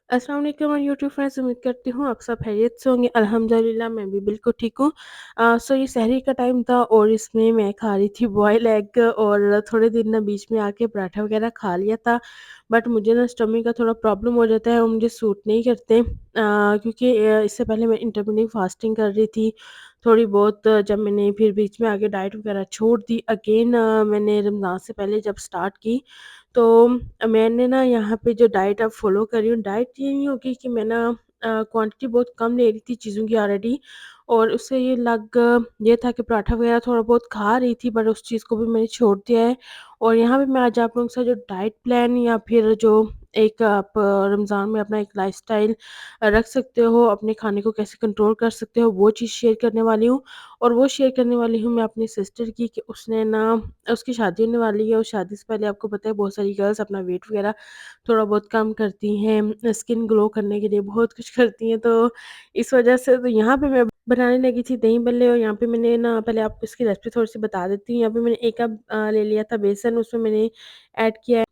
अस्सलाम वालेकुम और यूट्यूब फ्रेंड्स, उम्मीद करती हूँ आप सब खैरियत से होंगे। अल्हम्दुलिल्लाह मैं भी बिल्कुल ठीक हूँ। ये सहरी का टाइम था और इसमें मैं खा रही थी बॉयल एग और थोड़े दिन ना बीच में आके पराठा वगैरह खा लिया था। बट मुझे ना स्टमक का थोड़ा प्रॉब्लम हो जाता है और मुझे सूट नहीं करते, क्योंकि इससे पहले मैं इंटरमिटेंट फास्टिंग कर रही थी। थोड़ी बहुत जब मैंने फिर बीच में आके डाइट वगैरह छोड़ दी, अगेन मैंने रमज़ान से पहले जब स्टार्ट की, तो मैंने ना यहाँ पे जो डाइट अब फ़ॉलो कर रही हूँ, डाइट ये नहीं होगी कि मैं ना क्वांटिटी बहुत कम ले रही थी चीज़ों की ऑलरेडी, और उससे ये था कि पराठा वगैरह थोड़ा बहुत खा रही थी, बट उस चीज़ को भी मैंने छोड़ दिया है। और यहाँ पे मैं आज आप लोगों के साथ जो डाइट प्लान या फिर जो एक आप रमज़ान में अपना एक लाइफ़स्टाइल रख सकते हो, अपने खाने को कैसे कंट्रोल कर सकते हो, वो चीज़ शेयर करने वाली हूँ। और वो शेयर करने वाली हूँ मैं अपनी सिस्टर की, कि उसने ना उसकी शादी होने वाली है और शादी से पहले आपको पता है बहुत सारी गर्ल्स अपना वेट वगैरह थोड़ा बहुत कम करती हैं, स्किन ग्लो करने के लिए बहुत कुछ करती हैं। तो इस वजह से तो यहाँ पे मैं बनाने लगी थी दही बल्ले, और यहाँ पे मैंने ना पहले आपको इसकी रेसिपी थोड़ी-सी बता देती हूँ। यहाँ पे मैंने 1 कप ले लिया था बेसन, उसमें मैंने ऐड किया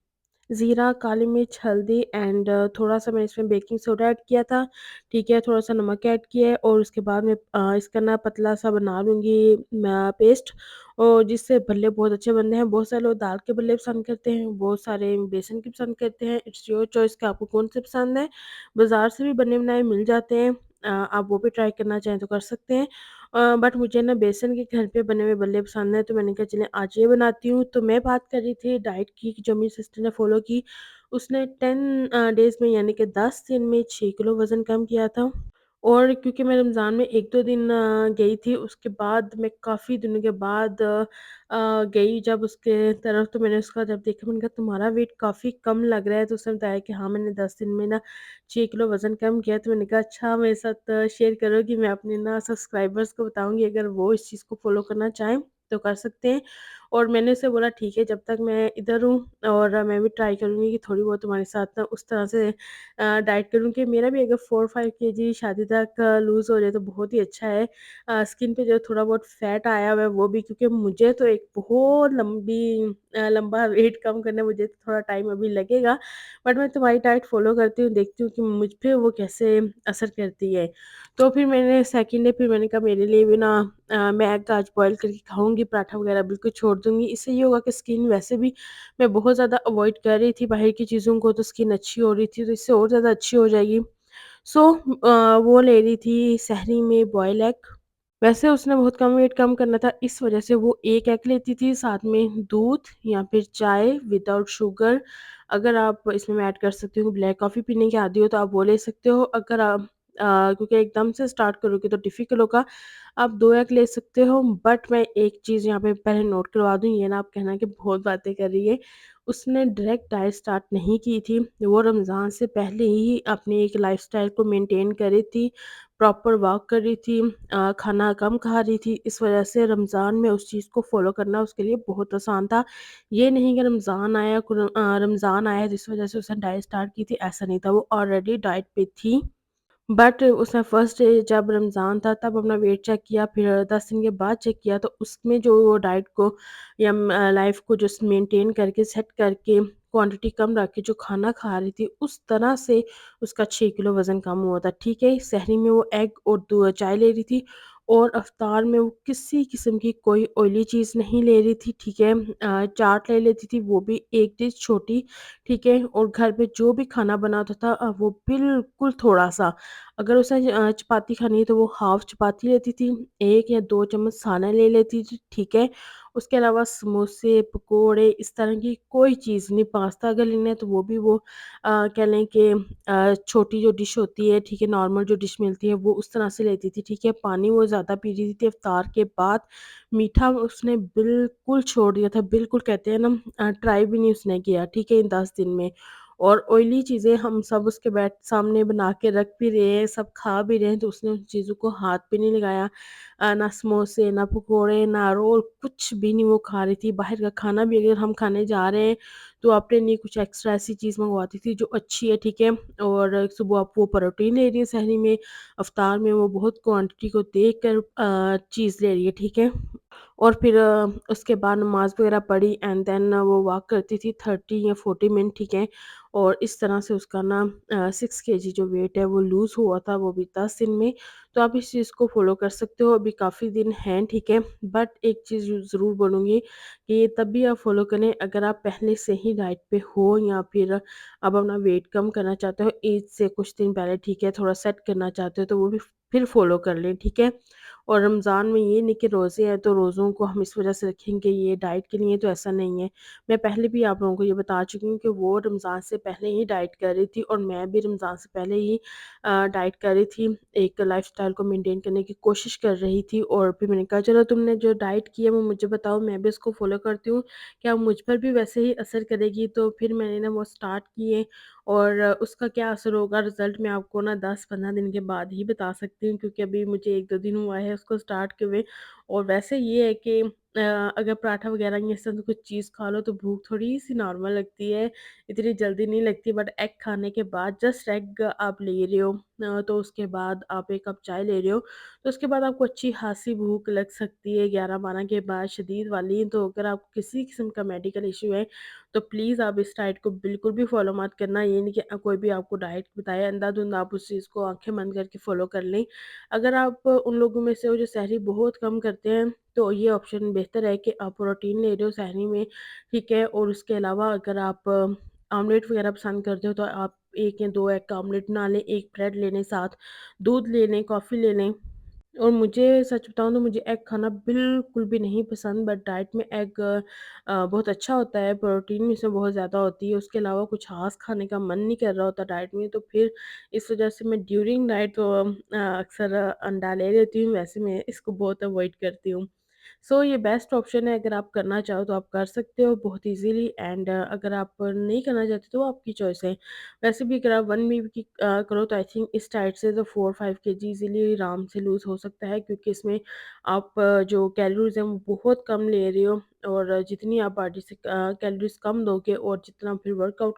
ज़ीरा, काली मिर्च, हल्दी एंड थोड़ा-सा मैंने इसमें बेकिंग सोडा ऐड किया था, ठीक है? थोड़ा-सा नमक ऐड किया है और उसके बाद मैं इसका ना पतला-सा बना लूँगी पेस्ट, और जिससे भल्ले बहुत अच्छे बनते हैं। बहुत सारे लोग दाल के भल्ले पसंद करते हैं, बहुत सारे बेसन के पसंद करते हैं। इट्स योर चॉइस कि आपको कौन-से पसंद है। बाज़ार से भी बने-बनाए मिल जाते हैं, आप वो भी ट्राई करना चाहें तो कर सकते हैं। बट मुझे ना बेसन के घर पे बने हुए बल्ले पसंद हैं, तो मैंने कहा चलें आज ये बनाती हूँ। तो मैं बात कर रही थी डाइट की, कि जो मेरी सिस्टर ने फ़ॉलो की, उसने 10 डेज़ में यानी कि 10 दिन में 6 किलो वज़न कम किया था। और क्योंकि मैं रमज़ान में 1-2 दिन गई थी, उसके बाद मैं काफ़ी दिनों के बाद गई जब उसके तरफ, तो मैंने उसका जब देखा, मैंने कहा तुम्हारा वेट काफ़ी कम लग रहा है, तो उसने बताया कि हाँ, मैंने 10 दिन में ना 6 किलो वज़न कम किया। तो मैंने कहा अच्छा, मेरे साथ शेयर करो, कि मैं अपने ना सब्सक्राइबर्स को बताऊँगी, अगर वो इस चीज़ को फ़ॉलो करना चाहें तो कर सकते हैं। और मैंने उसे बोला ठीक है, जब तक मैं इधर हूँ, और मैं भी ट्राई करूँगी कि थोड़ी बहुत तुम्हारे साथ ना उस तरह से डाइट करूँ कि मेरा भी अगर 4-5 केजी शादी तक लूज़ हो जाए तो बहुत ही अच्छा है। स्किन पे जो थोड़ा बहुत फैट आया हुआ है वो भी, क्योंकि मुझे तो एक बहुत लंबा वेट कम करने में मुझे थोड़ा टाइम अभी लगेगा। बट मैं तुम्हारी डाइट फ़ॉलो करती हूँ, देखती हूँ कि मुझ पे वो कैसे असर करती है। तो फिर मैंने सेकंड डे फिर मैंने कहा मेरे लिए भी ना मैं एग आज बॉयल करके खाऊँगी, पराठा वगैरह बिल्कुल छोड़ दूँगी। इससे ये होगा कि स्किन वैसे भी मैं बहुत ज़्यादा अवॉइड कर रही थी बाहर की चीज़ों को, तो स्किन अच्छी हो रही थी, तो इससे और ज़्यादा अच्छी हो जाएगी। वो ले रही थी सहरी में बॉयल एग। वैसे उसने बहुत कम वेट कम करना था, इस वज़ह से वो 1 एग लेती थी, साथ में दूध या फिर चाय विदाउट शुगर। अगर आप इसमें मैं ऐड कर सकती हूँ ब्लैक कॉफ़ी पीने की आदी हो तो आप वो ले सकते हो। अगर आप क्योंकि एकदम से स्टार्ट करोगे तो डिफ़िकल्ट होगा, आप 2 एग ले सकते हो। बट मैं एक चीज़ यहाँ पे पहले नोट करवा दूँ, ये ना आप कहना कि बहुत बातें कर रही है। उसने डायरेक्ट डाइट स्टार्ट नहीं की थी, वो रमज़ान से पहले ही अपनी एक लाइफ़स्टाइल को मेंटेन कर रही थी, प्रॉपर वर्क कर रही थी, खाना कम खा रही थी। इस वजह से रमज़ान में उस चीज़ को फ़ॉलो करना उसके लिए बहुत आसान था। ये नहीं कि रमज़ान आया जिस वजह से उसने डाइट स्टार्ट की थी, ऐसा नहीं था, वो ऑलरेडी डाइट पे थी। बट उसने फर्स्ट डे जब रमज़ान था तब अपना वेट चेक किया, फिर 10 दिन के बाद चेक किया, तो उसमें जो वो डाइट को या लाइफ़ को जो मेंटेन करके सेट करके क्वांटिटी कम रख के जो खाना खा रही थी, उस तरह से उसका 6 किलो वज़न कम हुआ था, ठीक है? सहरी में वो एग और दो चाय ले रही थी, और इफ्तार में वो किसी किस्म की कोई ऑयली चीज़ नहीं ले रही थी, ठीक है? चाट ले लेती थी, वो भी 1 डिश छोटी, ठीक है? और घर पे जो भी खाना बना होता था वो बिल्कुल थोड़ा-सा, अगर उसे चपाती खानी है तो वो हाफ़ चपाती लेती थी, 1 या 2 चम्मच साना ले लेती थी, ठीक है? उसके अलावा समोसे, पकोड़े इस तरह की कोई चीज़ नहीं, पास्ता अगर लेना है तो वो भी वो कह लें कि छोटी जो डिश होती है, ठीक है? नॉर्मल जो डिश मिलती है वो उस तरह से लेती थी, ठीक है? पानी वो ज़्यादा पी रही थी इफ्तार के बाद, मीठा उसने बिल्कुल छोड़ दिया था, बिल्कुल कहते हैं ना, ट्राई भी नहीं उसने किया, ठीक है? इन 10 दिन में। और ऑयली चीज़ें हम सब उसके सामने बना के रख भी रहे हैं, सब खा भी रहे हैं, तो उसने उन चीज़ों को हाथ भी नहीं लगाया। ना समोसे, ना पकोड़े, ना रोल, कुछ भी नहीं वो खा रही थी। बाहर का खाना भी अगर हम खाने जा रहे हैं, तो अपने लिए कुछ एक्स्ट्रा ऐसी चीज़ मँगवाती थी जो अच्छी है, ठीक है? और सुबह आप वो प्रोटीन ले रही है सहरी में, इफ्तार में वो बहुत क्वांटिटी को देख कर चीज़ ले रही है, ठीक है? और फिर उसके बाद नमाज़ वगैरह पढ़ी एंड देन वो वॉक करती थी 30 या 40 मिनट, ठीक है। और इस तरह से उसका ना 6 केजी जो वेट है वो लूज़ हुआ था, वो भी 10 दिन में। तो आप इस चीज़ को फ़ॉलो कर सकते हो, अभी काफ़ी दिन हैं, ठीक है। बट एक चीज़ ज़रूर बोलूँगी कि तब भी आप फ़ॉलो करें अगर आप पहले से ही डाइट पे हो या फिर आप अपना वेट कम करना चाहते हो ईद से कुछ दिन पहले, ठीक है, थोड़ा सेट करना चाहते हो तो वो भी फिर फ़ॉलो कर लें, ठीक है। और रमज़ान में ये नहीं कि रोज़े हैं तो रोज़ों को हम इस वज़ह से रखेंगे ये डाइट के लिए, तो ऐसा नहीं है। मैं पहले भी आप लोगों को ये बता चुकी हूँ कि वो रमज़ान से पहले ही डाइट कर रही थी और मैं भी रमज़ान से पहले ही डाइट कर रही थी। एक लाइफ़स्टाइल को मेंटेन करने की कोशिश कर रही थी और फिर मैंने कहा चलो तुमने जो डाइट की है वो मुझे बताओ, मैं भी उसको फ़ॉलो करती हूँ। क्या मुझ पर भी वैसे ही असर करेगी? तो फिर मैंने ना वो स्टार्ट किए और उसका क्या असर होगा रिज़ल्ट मैं आपको ना 10-15 दिन के बाद ही बता सकती हूँ, क्योंकि अभी मुझे 1-2 दिन हुआ है उसको स्टार्ट किए हुए। और वैसे ये है कि अगर पराठा वग़ैरह या इस तरह की कुछ चीज़ खा लो तो भूख थोड़ी-सी नॉर्मल लगती है, इतनी जल्दी नहीं लगती। बट एग खाने के बाद जस्ट एग आप ले रहे हो तो उसके बाद आप 1 कप चाय ले रहे हो, तो उसके बाद आपको अच्छी ख़ासी भूख लग सकती है 11-12 के बाद शदीद वाली। तो अगर आपको किसी किस्म का मेडिकल इश्यू है तो प्लीज़ आप इस डाइट को बिल्कुल भी फ़ॉलो मत करना। ये नहीं कि कोई भी आपको डाइट बताए अंधाधुंध आप उस चीज़ को आँखें बंद करके फ़ॉलो कर लें। अगर आप उन लोगों में से हो जो सहरी बहुत कम करते हैं, तो ये ऑप्शन बेहतर है कि आप प्रोटीन ले रहे हो सहरी में, ठीक है। और उसके अलावा अगर आप ऑमलेट वग़ैरह पसंद करते हो तो आप 1 या 2 एग का ऑमलेट बना लें, 1 ब्रेड ले लें साथ, दूध ले लें, कॉफ़ी ले लें। और मुझे सच बताऊँ तो मुझे एग खाना बिल्कुल भी नहीं पसंद, बट डाइट में एग बहुत अच्छा होता है, प्रोटीन इसमें बहुत ज़्यादा होती है। उसके अलावा कुछ ख़ास खाने का मन नहीं कर रहा होता डाइट में, तो फिर इस वज़ह से मैं ड्यूरिंग डाइट तो अक्सर अंडा ले लेती हूँ, वैसे मैं इसको बहुत अवॉइड करती हूँ। सो ये बेस्ट ऑप्शन है, अगर आप करना चाहो तो आप कर सकते हो बहुत ईज़िली एंड अगर आप नहीं करना चाहते तो वो आपकी चॉइस है। वैसे भी अगर आप 1 वीक की करो तो आई थिंक इस डाइट से तो 4-5 केजी इज़िली आराम से लूज़ हो सकता है, क्योंकि इसमें आप जो कैलोरीज़ हैं वो बहुत कम ले रहे हो और जितनी आप बॉडी से कैलोरीज़ कम दोगे और जितना फिर वर्कआउट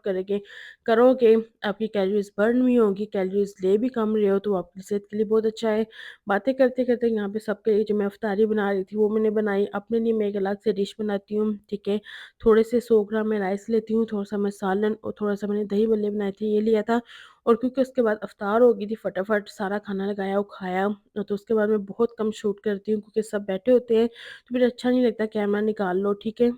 करोगे, आपकी कैलोरीज़ बर्न भी होंगी, कैलोरीज़ ले भी कम रहे हो तो वो आपकी सेहत के लिए बहुत अच्छा है। बातें करते-करते यहाँ पे सबके लिए जो मैं इफ्तारी बना रही थी वो मैंने बनाई, अपने लिए मैं एक अलग से डिश बनाती हूँ, ठीक है। थोड़े से 100 ग्राम मैं राइस लेती हूँ, थोड़ा-सा मैं सालन और थोड़ा-सा मैंने दही भल्ले बनाए थे, ये लिया था। और क्योंकि उसके बाद इफ्तार हो गई थी, फटाफट सारा खाना लगाया और खाया। तो उसके बाद मैं बहुत कम शूट करती हूँ क्योंकि सब बैठे होते हैं, तो फिर अच्छा नहीं लगता कैमरा निकाल लो, ठीक है।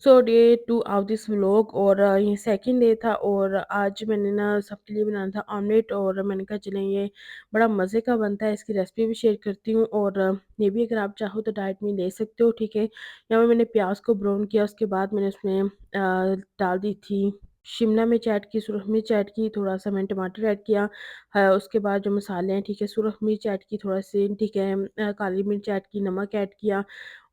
सो डे 2 ऑफ दिस व्लॉग और ये सेकंड डे था और आज मैंने ना सबके लिए बनाना था ऑमलेट और मैंने कहा चलें ये बड़ा मज़े का बनता है, इसकी रेसिपी भी शेयर करती हूँ और ये भी अगर आप चाहो तो डाइट में ले सकते हो, ठीक है। यहाँ पे मैंने प्याज को ब्राउन किया, उसके बाद मैंने उसमें डाल दी थी शिमला मिर्च ऐड की, सुरख मिर्च ऐड की, थोड़ा-सा मैंने टमाटर ऐड किया। उसके बाद जो मसाले हैं, ठीक है, सुरख मिर्च ऐड की थोड़ा-सी, ठीक है, काली मिर्च ऐड की, नमक ऐड किया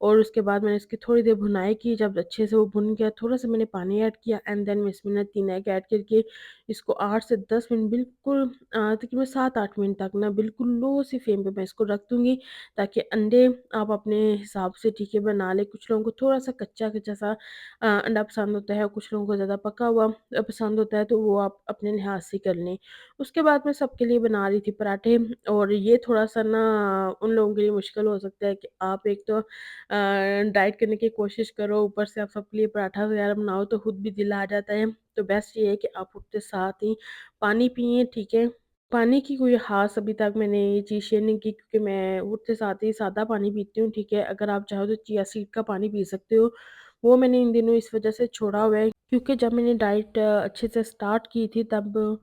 और उसके बाद मैंने इसकी थोड़ी देर भुनाई की। जब अच्छे से वो भुन गया, थोड़ा-सा मैंने पानी ऐड किया एंड देन मैं इसमें ना 3 एग ऐड करके इसको 8 से 10 मिनट बिल्कुल तकरीबन 7-8 मिनट तक ना बिल्कुल लो सी फ्लेम पे मैं इसको रख दूँगी, ताकि अंडे आप अपने हिसाब से, ठीक है, बना लें। कुछ लोगों को थोड़ा-सा कच्चा-कच्चा सा अंडा पसंद होता है और कुछ लोगों को ज़्यादा पका हुआ पसंद होता है, तो वो आप अपने लिहाज से कर लें। उसके बाद मैं सबके लिए बना रही थी पराठे और ये थोड़ा-सा ना उन लोगों के लिए मुश्किल हो सकता है कि आप एक तो डाइट करने की कोशिश करो, ऊपर से आप सबके लिए पराठा वगैरह बनाओ तो खुद भी दिल आ जाता है। तो बेस्ट ये है कि आप उठते साथ ही पानी पिएँ, ठीक है। पानी की कोई ख़ास अभी तक मैंने ये चीज़ शेयर नहीं की, क्योंकि मैं उठते साथ ही सादा पानी पीती हूँ, ठीक है। अगर आप चाहो तो चिया सीड का पानी पी सकते हो। वो मैंने इन दिनों इस वज़ह से छोड़ा हुआ है क्योंकि जब मैंने डाइट अच्छे से स्टार्ट की थी तब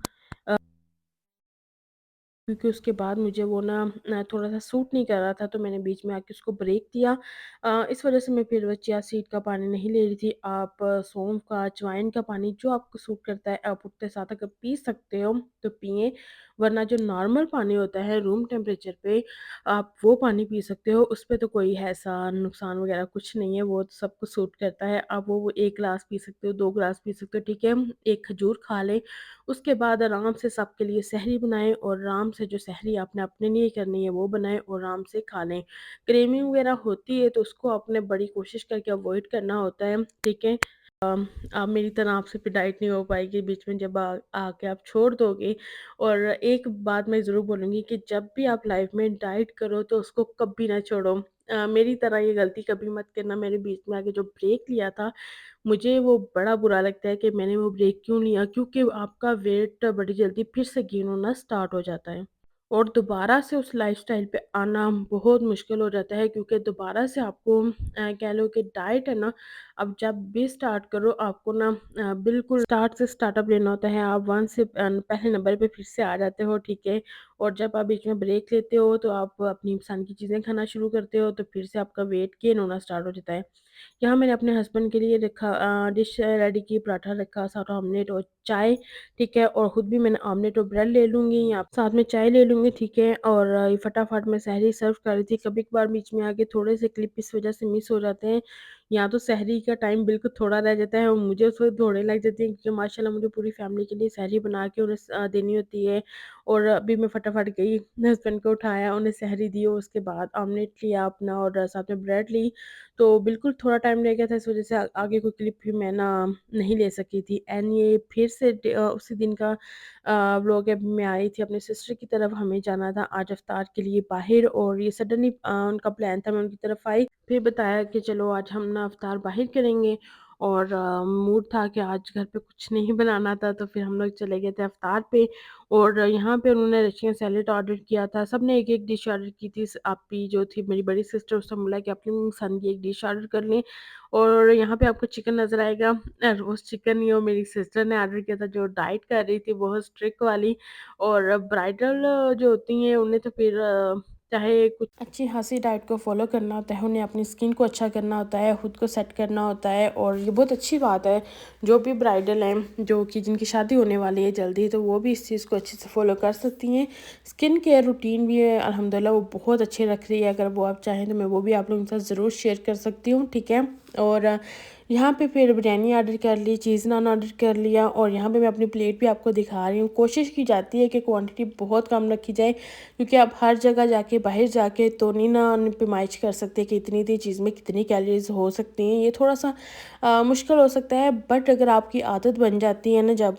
क्योंकि उसके बाद मुझे वो ना थोड़ा-सा सूट नहीं कर रहा था, तो मैंने बीच में आके उसको ब्रेक दिया। इस वज़ह से मैं फिर वो चिया सीड का पानी नहीं ले रही थी। आप सौंफ का, अजवाइन का पानी जो आपको सूट करता है, आप उठते साथ अगर पी सकते हो, तो पिएँ, वरना जो नॉर्मल पानी होता है रूम टेम्परेचर पे, आप वो पानी पी सकते हो। उसपे तो कोई ऐसा नुकसान वग़ैरह कुछ नहीं है, वो तो सबको सूट करता है। आप वो 1 ग्लास पी सकते हो, 2 ग्लास पी सकते हो, ठीक है। 1 खजूर खा लें। उसके बाद आराम से सबके लिए सहरी बनाएँ और आराम से जो सहरी आपने अपने लिए करनी है वो बनाएँ और आराम से खा लें। क्रेविंग वगैरह होती है तो उसको आपने बड़ी कोशिश करके अवॉइड करना होता है, ठीक है? अब मेरी तरह आपसे फिर डाइट नहीं हो पाएगी बीच में जब आके आप छोड़ दोगे। और एक बात मैं ज़रूर बोलूँगी कि जब भी आप लाइफ में डाइट करो तो उसको कभी ना छोड़ो। मेरी तरह ये गलती कभी मत करना। मैंने बीच में आके जो ब्रेक लिया था, मुझे वो बड़ा बुरा लगता है कि मैंने वो ब्रेक क्यों लिया, क्योंकि आपका वेट बड़ी जल्दी फिर से गेन होना स्टार्ट हो जाता है। और दोबारा से उस लाइफ़स्टाइल पे आना बहुत मुश्किल हो जाता है, क्योंकि दोबारा से आपको कह लो कि डाइट है ना, अब जब भी स्टार्ट करो आपको ना बिल्कुल स्टार्ट से स्टार्टअप लेना होता है। आप 1 से पहले नंबर पे फिर से आ जाते हो, ठीक है? और जब आप बीच में ब्रेक लेते हो तो आप अपनी पसंद की चीज़ें खाना शुरू करते हो, तो फिर से आपका वेट गेन होना स्टार्ट हो जाता है। यहाँ मैंने अपने हस्बैंड के लिए रखा डिश रेडी की, पराठा रखा, साथ ऑमलेट और चाय, ठीक है? और खुद भी मैंने ऑमलेट और ब्रेड ले लूँगी, या साथ में चाय ले लूँगी, ठीक है? और ये फटाफट मैं सहरी सर्व कर रही थी। कभी-कभार बीच में आके थोड़े से क्लिप इस वज़ह से मिस हो जाते हैं, या तो सहरी का टाइम बिल्कुल थोड़ा रह जाता है और मुझे उस वक़्त दौड़ने लग जाती है, क्योंकि माशाल्लाह मुझे पूरी फैमिली के लिए सहरी बना के उन्हें देनी होती है। और अभी मैं फटाफट गई, हस्बैंड को उठाया, उन्हें सहरी दी और उसके बाद ऑमलेट लिया अपना और साथ में ब्रेड ली। तो बिल्कुल थोड़ा टाइम रह गया था, इस वज़ह से आगे कोई क्लिप भी मैं ना नहीं ले सकी थी। एंड ये फिर से उसी दिन का व्लॉग है। मैं आई थी अपने सिस्टर की तरफ, हमें जाना था आज इफ्तार के लिए बाहर, और ये सडनली उनका प्लान था, मैं उनकी तरफ आई। फिर बताया कि चलो आज हम ना इफ्तार बाहर करेंगे, और मूड था कि आज घर पे कुछ नहीं बनाना था, तो फिर हम लोग चले गए थे इफ्तार पे। और यहाँ पे उन्होंने रशियन सैलेड ऑर्डर किया था। सबने एक-एक डिश ऑर्डर की थी। आपी जो थी मेरी बड़ी सिस्टर, उसने बोला कि अपनी पसंद की एक डिश ऑर्डर कर लें। और यहाँ पे आपको चिकन नज़र आएगा, रोस्ट चिकन ही वो मेरी सिस्टर ने ऑर्डर किया था, जो डाइट कर रही थी बहुत स्ट्रिक्ट वाली। और ब्राइडल जो होती हैं उन्हें तो फिर चाहे कुछ अच्छी-खासी डाइट को फ़ॉलो करना होता है, उन्हें अपनी स्किन को अच्छा करना होता है, खुद को सेट करना होता है, और ये बहुत अच्छी बात है। जो भी ब्राइडल हैं, जो कि जिनकी शादी होने वाली है जल्दी, तो वो भी इस चीज़ को अच्छे से फ़ॉलो कर सकती हैं। स्किन केयर रूटीन भी है अल्हम्दुलिल्लाह, वो बहुत अच्छे रख रही है। अगर वो आप चाहें तो मैं वो भी आप लोगों के साथ ज़रूर शेयर कर सकती हूँ, ठीक है? और यहाँ पे फिर बिरयानी ऑर्डर कर ली, चीज़ नान ऑर्डर कर लिया, और यहाँ पे मैं अपनी प्लेट भी आपको दिखा रही हूँ। कोशिश की जाती है कि क्वांटिटी बहुत कम रखी जाए, क्योंकि आप हर जगह जाके बाहर जाके तो नहीं ना पैमाइश कर सकते कि इतनी चीज़ में कितनी कैलोरीज़ हो सकती हैं। ये थोड़ा-सा मुश्किल हो सकता है, बट अगर आपकी आदत बन जाती है ना जब,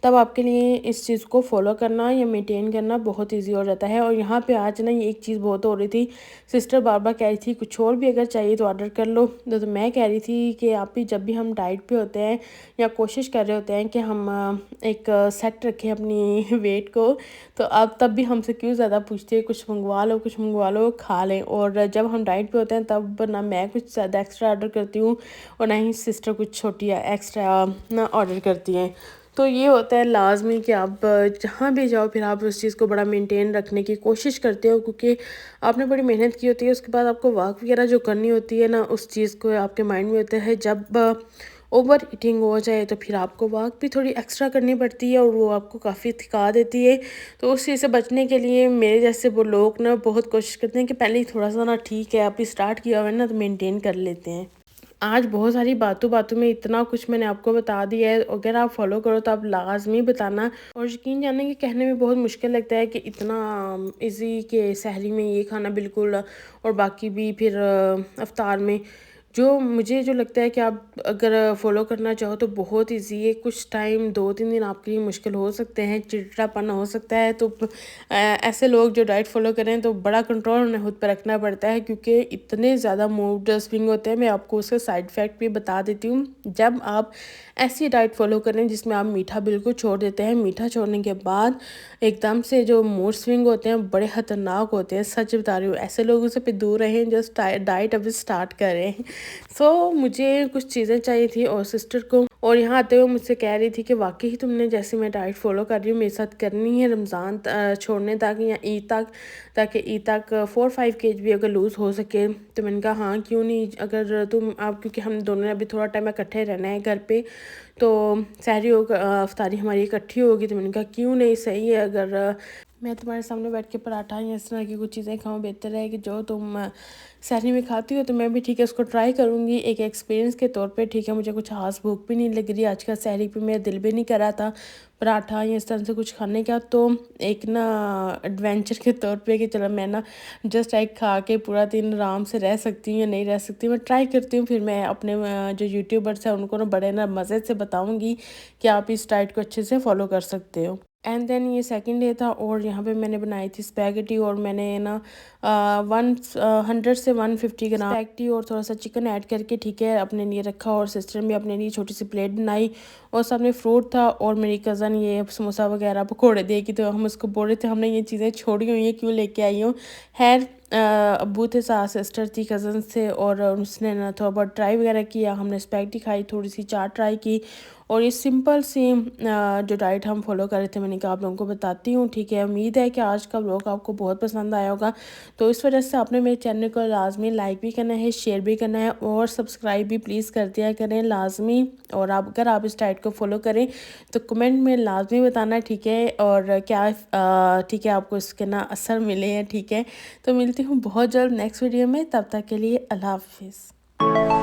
तब आपके लिए इस चीज़ को फ़ॉलो करना या मेंटेन करना बहुत ईज़ी हो जाता है। और यहाँ पे आज ना ये एक चीज़ बहुत हो रही थी, सिस्टर बार-बार कह रही थी कुछ और भी अगर चाहिए तो ऑर्डर कर लो। तो मैं कह रही थी कि आप भी जब भी हम डाइट पे होते हैं या कोशिश कर रहे होते हैं कि हम एक सेट रखें अपनी वेट को, तो आप तब भी हमसे क्यों ज़्यादा पूछते हैं कुछ मँगवा लो, खा लें। और जब हम डाइट पे होते हैं तब ना मैं कुछ ज़्यादा एक्स्ट्रा ऑर्डर करती हूँ, और ना ही सिस्टर कुछ छोटी एक्स्ट्रा ना ऑर्डर करती हैं। तो ये होता है लाज़मी कि आप जहाँ भी जाओ फिर आप उस चीज़ को बड़ा मेंटेन रखने की कोशिश करते हो, क्योंकि आपने बड़ी मेहनत की होती है। उसके बाद आपको वर्क वगैरह जो करनी होती है ना, उस चीज़ को आपके माइंड में होता है। जब ओवर ईटिंग हो जाए तो फिर आपको वर्क भी थोड़ी एक्स्ट्रा करनी पड़ती है, और वो आपको काफ़ी थका देती है। तो उस चीज़ से बचने के लिए मेरे जैसे वो लोग ना बहुत कोशिश करते हैं कि पहले ही थोड़ा-सा ना, ठीक है अभी स्टार्ट किया हुआ है ना, तो मेंटेन कर लेते हैं। आज बहुत सारी बातों-बातों में इतना कुछ मैंने आपको बता दिया है, अगर आप फ़ॉलो करो तो आप लाज़मी बताना। और यकीन जानिए कि कहने में बहुत मुश्किल लगता है कि इतना ईज़ी कि सहरी में ये खाना बिल्कुल, और बाकी भी फिर इफ्तार में। जो लगता है कि आप अगर फ़ॉलो करना चाहो तो बहुत ईज़ी है। कुछ टाइम 2-3 दिन आपके लिए मुश्किल हो सकते हैं, चिड़चिड़ापन हो सकता है, तो ऐसे लोग जो डाइट फ़ॉलो करें तो बड़ा कंट्रोल उन्हें खुद पर रखना पड़ता है, क्योंकि इतने ज़्यादा मूड स्विंग होते हैं। मैं आपको उसके साइड इफ़ेक्ट भी बता देती हूँ। जब आप ऐसी डाइट फ़ॉलो करें जिसमें आप मीठा बिल्कुल छोड़ देते हैं, मीठा छोड़ने के बाद एकदम से जो मूड स्विंग होते हैं बड़े ख़तरनाक होते हैं, सच बता रही हूँ। ऐसे लोगों से फिर दूर रहें जो डाइट अभी स्टार्ट कर रहे हैं। सो मुझे कुछ चीज़ें चाहिए थी और सिस्टर को, और यहाँ आते हुए मुझसे कह रही थी कि वाक़ई ही तुमने जैसे मैं डाइट फ़ॉलो कर रही हूँ मेरे साथ करनी है रमज़ान छोड़ने तक या ईद तक, ताकि ईद तक 4-5 केजी भी अगर लूज़ हो सके। तो मैंने कहा हाँ क्यों नहीं, अगर तुम आप, क्योंकि हम दोनों ने अभी थोड़ा टाइम इकट्ठे रहना है घर पे, तो सहरी हो इफ्तारी हमारी इकट्ठी होगी। तो मैंने कहा क्यों नहीं, सही है, अगर मैं तुम्हारे सामने बैठ के पराठा या इस तरह की कुछ चीज़ें खाऊँ, बेहतर है कि जो तुम सहरी में खाती हो तो मैं भी ठीक है उसको ट्राई करूँगी एक एक्सपीरियंस के तौर पे। ठीक है, मुझे कुछ ख़ास भूख भी नहीं लग रही आजकल, सहरी पे मेरा दिल भी नहीं कर रहा था पराठा या इस तरह से कुछ खाने का। तो एक ना एडवेंचर के तौर पे कि चलो मैं ना जस्ट एग खा के पूरा दिन आराम से रह सकती हूँ या नहीं रह सकती, मैं ट्राई करती हूँ। फिर मैं अपने जो यूट्यूबर्स हैं उनको ना बड़े ना मज़े से बताऊँगी कि आप इस डाइट को अच्छे से फॉलो कर सकते हो। एंड देन ये सेकंड डे था और यहाँ पे मैंने बनाई थी स्पैगेटी, और मैंने ना 100 से 150 ग्राम स्पैगेटी और थोड़ा सा चिकन ऐड करके ठीक है अपने लिए रखा, और सिस्टर ने भी अपने लिए छोटी सी प्लेट बनाई और सामने फ्रूट था। और मेरी कज़न ये समोसा वगैरह पकौड़े देगी तो हम उसको बोल रहे थे हमने ये चीज़ें छोड़ी हुई हैं क्यों लेके आई हूँ। खैर अब्बू थे, सास सिस्टर थी, कज़न थे, और उसने ना थोड़ा बहुत ट्राई वगैरह किया, हमने स्पैगेटी खाई, थोड़ी सी चाट ट्राई की, और ये सिंपल सी जो डाइट हम फॉलो कर रहे थे मैंने कहा आप लोगों को बताती हूँ। ठीक है, उम्मीद है कि आज का व्लॉग आपको बहुत पसंद आया होगा, तो इस वजह से आपने मेरे चैनल को लाजमी लाइक भी करना है, शेयर भी करना है, और सब्सक्राइब भी प्लीज़ कर दिया करें लाजमी। और आप अगर आप इस डाइट को फॉलो करें तो कमेंट में लाजमी बताना, ठीक है, और क्या ठीक है आपको इसके ना असर मिले हैं। ठीक है, तो मिलती हूँ बहुत जल्द नेक्स्ट वीडियो में, तब तक के लिए अल्लाह हाफिज़।